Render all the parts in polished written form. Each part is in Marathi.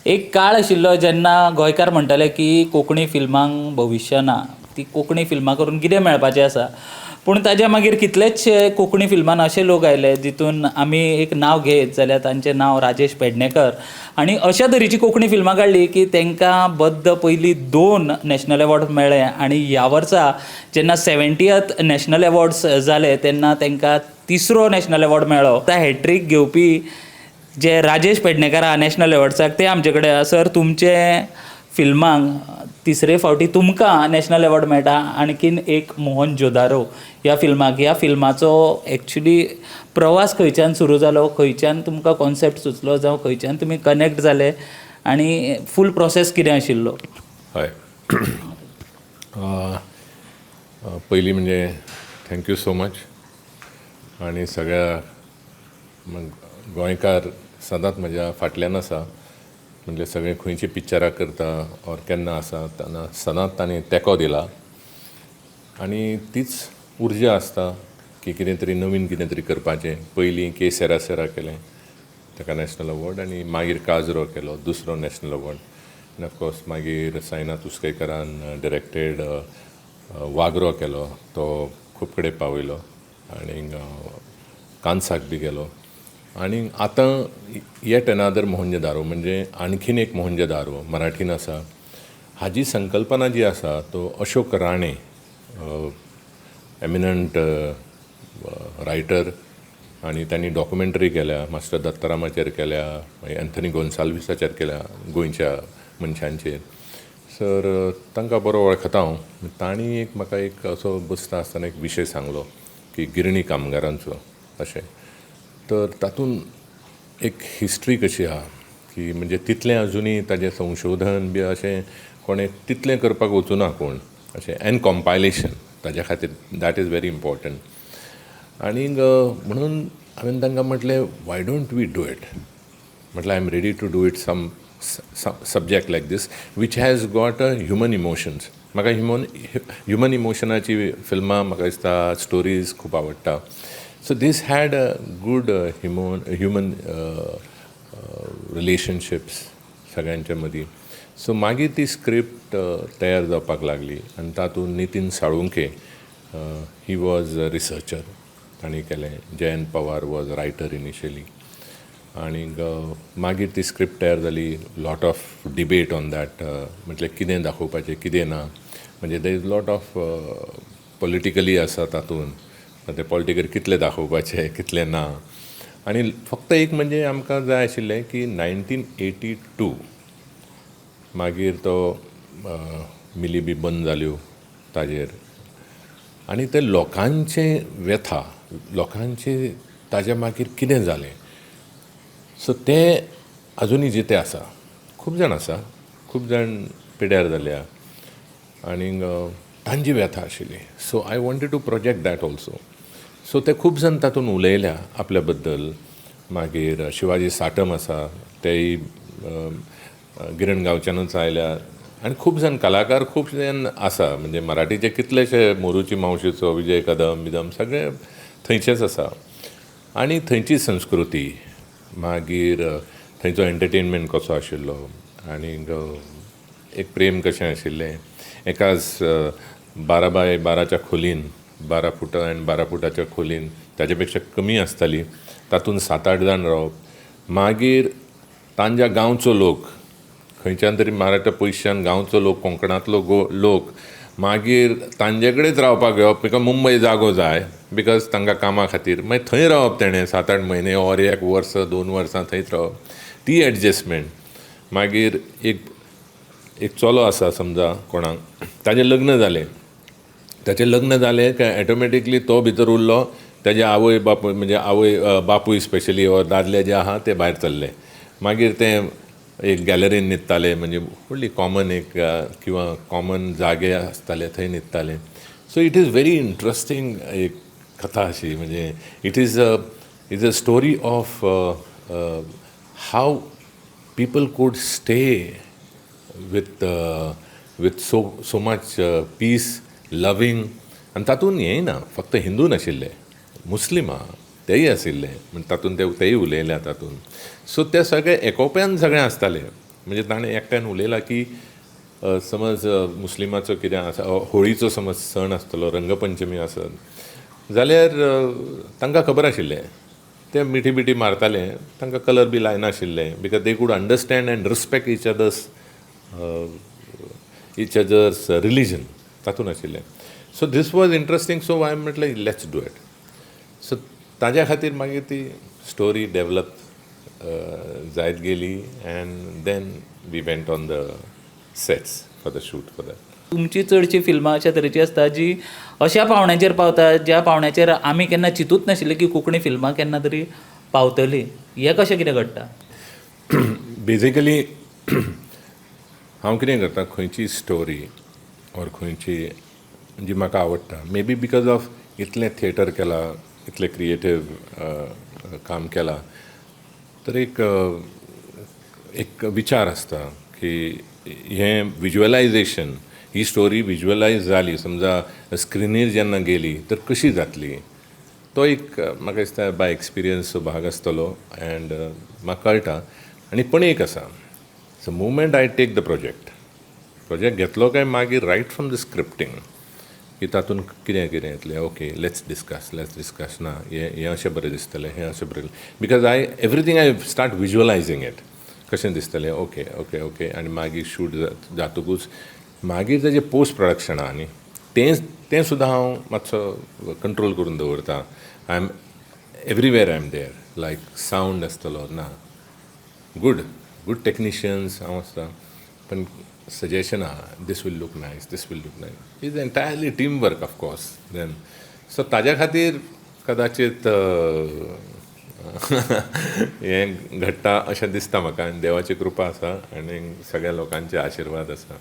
एक काळ आशिल्लो जेन्ना गोंयकार म्हणटाले की कोंकणी फिल्मांक भविश्य ना, ती कोंकणी फिल्मां करून कितें मेळपाचें आसा. पूण ताच्या मागीर कितलेचशे कोंकणी फिल्मान अशे लोक आयले जितून आमी एक नांव घेत जाल्यार तांचें नांव राजेश पेडणेकर. आनी अशा तरेची कोंकणी फिल्मां काडली की तांकां बद्द पयलीं 2 नॅशनल अवॉर्ड मेळ्ळे आनी ह्या वर्सा जेन्ना 70th नॅशनल अवॉर्ड्स जाले तेन्ना तांकां 3रो नॅशनल अवॉर्ड मेळ्ळो. त्या हॅट्रीक घेवपी जे राजेश पेडणेकर आहा नॅशनल अवॉर्ड्साक ते आमचे कडेन आहा. सर, तुमचे फिल्मांक 3रे फावटी तुमकां नॅशनल अवॉर्ड मेळटा. आणखीन एक मोहन जोदारो ह्या फिल्माचो एक्चुली प्रवास खंयच्यान सुरू जालो, खंयच्यान तुमकां कॉन्सेप्ट सुचलो, जावं खंयच्यान तुमी कनेक्ट जाले आनी फूल प्रोसेस कितें आशिल्लो? हय. पयलीं म्हणजे थँक्यू सो मच. आनी सगळ्या गोंयकार सदांच म्हज्या फाटल्यान आसा. म्हणजे सगळे खंयची पिक्चरां करता ऑर केन्ना आसा तेन्ना सदांच तांणी तेंको दिला. आनी तीच उर्जा आसता की कितें तरी नवीन कितें तरी करपाचें. पयलीं के सेरा केलें, ताका नॅशनल अवॉर्ड, आनी मागीर काजरो केलो, 2रो नॅशनल अवॉर्ड. आनी ऑफकोर्स मागीर साईनाथ उस्कयकरान डिरेक्टेड वागरो केलो, तो खूब कडेन पावयलो. आनी कान्साक बी गेलो. आनी आतां येट अनादर मोहनजोदारो म्हणजे आणखीन एक मोहनजोदारो मराठीन आसा. हाजी संकल्पना जी आसा तो अशोक राणे, एमिनंट रायटर, आनी तांणी डॉक्युमेंटरी केल्या, मास्टर दत्तारामाचेर केल्या, मागीर एंथनी गोन्साल्विसाचेर केल्या, गोंयच्या मनशांचेर. सर, तांकां बरो वळखता हांव. तांणी म्हाका एक असो बसता आसतना एक विशय सांगलो की गिरणी कामगारांचो अशें. तर तातूंत एक हिस्ट्री कशी आहा की म्हणजे तितलें अजुनी ताजें संशोधन बी अशें कोणें तितलें करपाक वचूना कोण अशें. एन कॉम्पायलेशन ताज्या खातीर दॅट इज व्हेरी इम्पॉर्टंट. आनीक म्हणून हांवें तांकां म्हटलें why don't we do it. म्हटलें I am ready to do it some subject like these which has got a human emotions. म्हाका ह्युमन इमोशनाची फिल्मां म्हाका दिसता, स्टोरीज खूब आवडटा. So this had a good human relationships सगळ्यांच्या मदीं. सो मागीर ती स्क्रिप्ट तयार जावपाक लागली आनी तातूंत Nitin Salunke he was a researcher, ताणें केलें. Jayant Pawar was writer initially. आनीक मागीर ती स्क्रिप्ट तयार जाली. Lot of debate on that, म्हटल्यार कितें दाखोवपाचें कितें ना. म्हणजे there is lot of politically आसा तातूंत. ते पॉलिटिकल कितलें दाखोवपाचें कितलें ना. आनी फक्त एक म्हणजे आमकां जाय आशिल्लें की 1982 मागीर तो मिली बी बंद जाल्यो ताजेर. आनी ते लोकांचें व्यथा, लोकांचें ताज्या मागीर कितें जालें. सो तें आजुनी जितें आसा. खूब जाण आसा, खूब जाण पिड्ड्यार जाल्या आनीक तांची व्यथा आशिल्ली. So I wanted to project that also. So ते खूब जाण तातूंत उलयल्या आपल्या बद्दल. मागीर शिवाजी साटम आसा, तेय गिरण गांवच्यानूच आयल्या. आनी खूब जाण कलाकार खूब जाण आसा. म्हणजे मराठीचे कितलेशे, मोरूची मावशीचो विजय कदम बिदम सगळे थंयचेच आसा. आनी थंयची संस्कृती, मागीर थंयचो एंटरटेनमेंट कसो आशिल्लो, आनीक एक प्रेम कशें आशिल्लें. एकाच 12 बाय 12च्या खोलीन, 12 फुटां आनी 12 फुटाच्या खोलीन ताचे पेक्षा कमी आसताली, तातूंत 7-8 जाण रावप. मागीर तांच्या गांवचो लोक, खंयच्यान तरी मराठा पयसच्यान गांवचो लोक, कोंकणांतलो लोक मागीर तांचे कडेच रावपाक येवप. बिकॉज मुंबय जागो जाय, बिकॉज तांकां कामा खातीर. मागीर थंय रावप तेणें 7-8 म्हयने ऑर 1 वर्स 2 वर्सां थंयच रावप. ती एडजस्टमेंट. मागीर एक चलो आसा समजा कोणाक, ताजें लग्न जालें. ताचें लग्न जालें काय ऑटोमॅटिकली तो भितर उरलो. ताजे आवय बापूय, म्हणजे आवय बापूय स्पेशली वा दादले जे आहा ते भायर सरले. मागीर ते एक गॅलरीन न्हिदताले, म्हणजे व्हडली कॉमन एक किंवा कॉमन जागे आसताले थंय न्हिदताले. So it is very interesting एक कथा अशी. म्हणजे it is a story of how people could stay with so much peace, loving. आनी तातूंत हेंय ना, फक्त हिंदू नाशिल्ले, मुस्लीम आहा तेय आशिल्ले. म्हणजे तातूंत तेय उलयल्या तातूंत. सो ते सगळे एकोप्यान सगळें आसतालें. म्हणजे ताणें एकट्यान उलयलां की समज मुस्लिमाचो कितें आसा होळीचो समज सण आसतलो रंगपंचमी आसत जाल्यार तांकां खबर आशिल्लें ते मिठी बिठी मारताले तांकां कलर बी लायनाशिल्ले because they could understand and respect each others religion तातूंत आशिल्लें so this was interesting so हांवें म्हटलें लेट्स डू इट सो ताज्या खातीर मागीर ती स्टोरी डेवलप जायत गेली and then we went on the sets for the shoot for that तुमची चडशी फिल्मां अशा तरेची आसता जी अशा पावंड्याचेर पावता ज्या पावंड्याचेर आमी केन्ना चिंतूच नाशिल्ले की कोंकणी फिल्मां केन्ना तरी पावतली हें कशें कितें घडटा बेजिकली हांव कितें करता खंयची स्टोरी ऑर खंयची जी म्हाका आवडटा मे बी बिकॉज ऑफ इतलें थिएटर केलां इतलें क्रिएटीव काम केलां तर एक विचार आसता की हें विज्युअलायजेशन ही स्टोरी विज्युअलायज जाली समजा स्क्रिनीर जेन्ना गेली तर कशी जातली तो एक म्हाका दिसता बाय एक्सपिरियन्स भाग आसतलो अँड म्हाका कळटा आनी पण एक आसा so movement I take the project घेतलो काय मागीर रायट फ्रॉम द स्क्रिप्टींग की तातूंत कितें कितें येतलें ओके लेट्स डिस्कस ना हें अशें बरें दिसतलें हें अशें बरें because everything I start visualizing it कशें दिसतलें ओके आनी मागीर शूट जातकूच मागीर तेजें पोस्ट प्रोडक्शना न्ही तें सुद्दां हांव मातसो कंट्रोल करून दवरतां I am everywhere I am there like sound आसतलो ना गूड टेक्निशियन्स हांव आसता पण सजेशन आहा this will look nice is entirely team work of course then so ताज्या खातीर कदाचित हें घडटा अशें दिसता म्हाका आनी देवाची कृपा आसा आनी सगळ्या लोकांचे आशिर्वाद आसा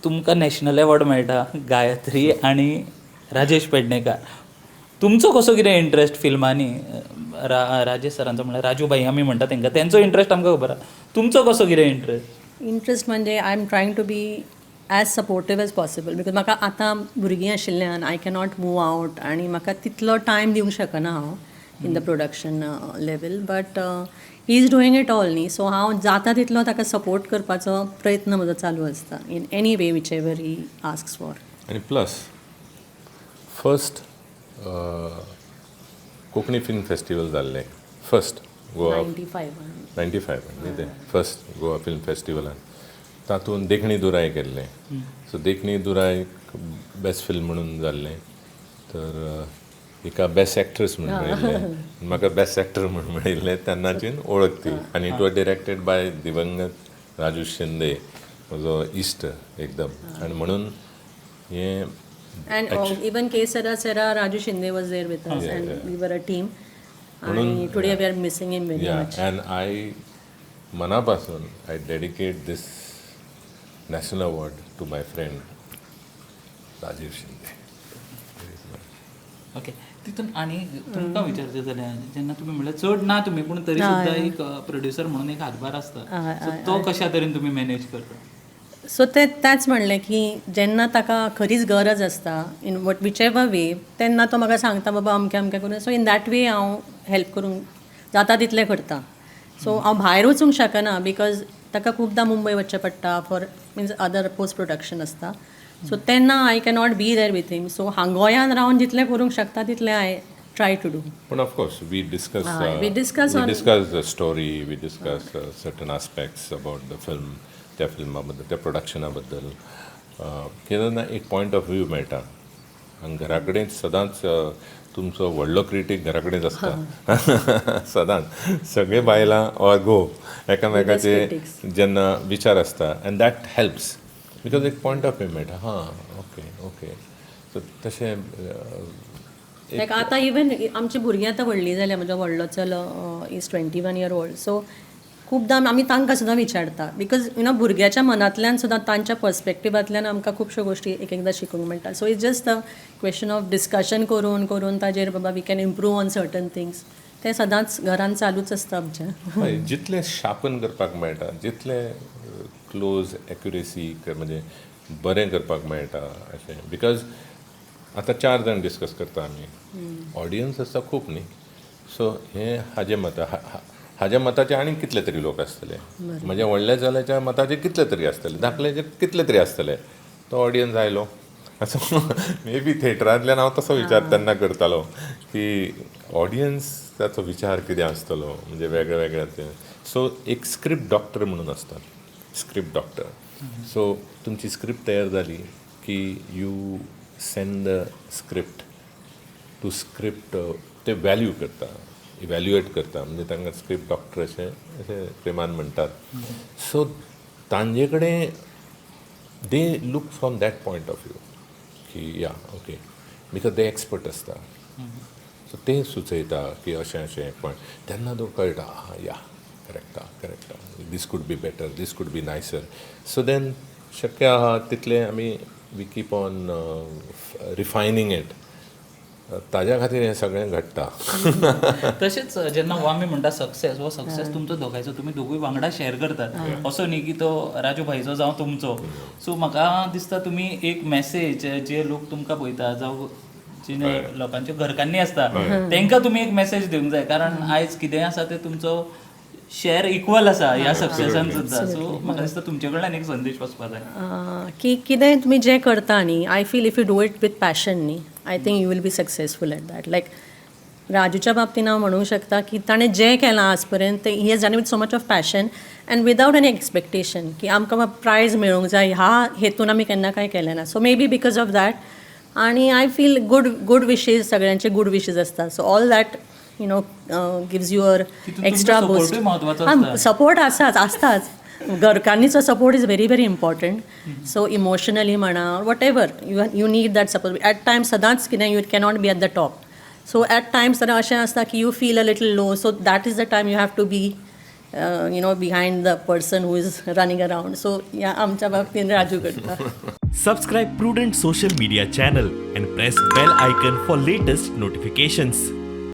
तुमकां नॅशनल एवॉर्ड मेळटा गायत्री आनी राजेश पेडणेकार तुमचो कसो कितें इंट्रस्ट फिल्मांनी राजेश सरांचो म्हणल्यार राजूभाई आमी म्हणटा तांकां तेंचो इंट्रस्ट आमकां खबर आहा तुमचो कसो कितें इंट्रस्ट म्हणजे I am trying to be as supportive as possible because म्हाका आतां भुरगीं आशिल्ल्यान आय कॅनॉट मूव आवट आनी म्हाका तितलो टायम दिवंक शकना हांव in the production level but he is doing it all न्ही सो हांव जाता तितलो ताका सपोर्ट करपाचो प्रयत्न म्हजो चालू आसता in any way whichever he asks for आनी plus first Konkani film festival जाल्लें फर्स्ट गोवा 95 न्ही तें फर्स्ट गोवा फिल्म फेस्टिवलान तातूंत देखणी दुराय केल्लें सो देखणी दुराय बेस्ट फिल्म म्हणून जाल्लें तर एका बेस्ट एक्ट्रेस म्हणून मेळिल्लें म्हाका बेस्ट एक्टर म्हणून मेळिल्लें तेन्नाच्यान वळख ती आनी इट वॉज डिरेक्टेड बाय दिवंगत राजू शिंदे म्हजो इश्ट एकदम आनी म्हणून हें And even K. Sera Raju Shinde was there with us and we were a team. And today we are missing him very much. And I manapasun I dedicate this national award to my friend Rajiv Shinde. Okay तितून आनी तुमकां विचारचें जाल्यार जेन्ना तुमी म्हणल्यार चड ना तुमी पूण तरी सुद्दां एक प्रोड्युसर म्हणून एक हातभार आसता सो तो कशा तरेन तुमी मॅनेज करता सो तेंच म्हणलें की जेन्ना ताका खरीच गरज आसता इन विच एवर वे तेन्ना तो म्हाका सांगता बाबा अमकें करून सो इन दॅट वे हांव हेल्प करूंक जाता तितलें करता सो हांव भायर वचूंक शकना बिकॉज ताका खुबदां मुंबय वचचें पडटा for means other post production आसता सो तेन्ना I cannot be there with him so गोंयांत रावन जितलें करूंक शकता तितलें आय ट्राय टू डू पण of course we discuss the story we discuss certain aspects about the film त्या फिल्मा बद्दल त्या प्रोडक्शना बद्दल केन्ना एक पॉयंट ऑफ व्यू मेळटा आनी घरा कडेन सदांच तुमचो व्हडलो क्रिटीक घरा कडेनच आसता सदांच सगळे बायलां ऑर घो एकामेकाचे जेन्ना विचार आसता अँड दॅट हेल्प्स बिकॉज एक पॉयंट ऑफ व्यू मेळटा हां ओके सो तशें लायक आतां इवन आमची भुरगीं आतां व्हडलीं जाल्यां म्हजो व्हडलो चलो इज 21 year old सो खूबदां आमी तांकां सुद्दां विचारता बिकॉज भुरग्याच्या मनांतल्यान सुद्दां तांच्या पर्स्पेक्टिवांतल्यान आमकां खुबश्यो गोश्टी एक एकदां शिकूंक मेळटा so it's just a question of discussion करून ताजेर बाबा we can improve on certain things तें सदांच घरान चालूच आसता आमच्या जितलें शार्पन करपाक मेळटा जितलें क्लोज एक्युरेसी म्हणजे बरें करपाक मेळटा अशें बिकॉज आतां 4 जाण डिस्कस करता आमी ऑडियन्स आसता खूब न्ही सो हें हाजें मत हाज्या मताचे आनी कितले तरी लोक आसतले, म्हज्या व्हडल्या चल्याच्या मताचे कितले तरी आसतले, धाकल्याचे कितले तरी आसतले. तो ऑडियन्स आयलो असो मे बी थिएटरांतल्यान हांव तसो विचार तेन्ना करतालो की ऑडियन्साचो विचार कितें आसतलो, म्हणजे वेगळे वेगळे ते. सो एक स्क्रिप्ट डॉक्टर म्हणून आसता, स्क्रिप्ट डॉक्टर. सो तुमची स्क्रिप्ट तयार जाली की you send the script to script, ते वॅल्यू करता, इवॅल्युएट करता, म्हणजे तांकां स्क्रिप्ट डॉक्टर अशें प्रेमान म्हणटात. सो तांचे कडेन they look from that point of view की या ओके, बिकॉज ते एक्सपर्ट आसता. सो ते सुचयता की अशें अशें, पण तेन्ना तो कळटा या correct this could be better, this could be nicer. So then शक्य आहा तितले आमी we keep on refining it. ताज्या खातीर हें सगळें घडटा. तशेंच जेन्ना हो आमी म्हणटा सक्सेस, हो सक्सेस तुमचो दोगांयचो, तुमी दोगूय वांगडा शेअर करतात. असो न्ही की तो राजू भाईचो जावं तुमचो. सो म्हाका दिसता तुमी एक मॅसेज जे लोक तुमकां पळयता जावं जे लोकांच्या घरकान्नी आसता तांकां तुमी एक मॅसेज दिवंक जाय, कारण आयज कितेंय आसा तें तुमचो शेअर इक्वल आसा ह्या सक्सेसान सुद्दां. सो म्हाका दिसता तुमचे कडल्यान एक संदेश वचपा जाय की कितेंय तुमी जें करता न्ही, I feel if you do it with passion न्ही, I think you will be successful at that. Like राजूच्या बाबतीन हांव म्हणूंक शकता की ताणें जें केलां आज पर्यंत he has done with so much of passion and without any expectation की आमकां प्रायज मेळूंक जाय ह्या हेतून आमी केन्ना कांय केलें ना. So maybe because of that. आनी आय फील गूड विशीज, सगळ्यांचे गूड विशीज आसता. So all that gives your extra boost. Support आसताच, घरकान्नीचो support is very very important. So emotionally म्हणा whatever you need that support. At times सदांच कितें you cannot be at the top. So at times तर अशें आसता की you feel a little low. So that is the time you have to be behind the person who is running around. So ह्या आमच्या बाबतीन राजू करता. Subscribe Prudent social media channel and press bell icon for latest notifications.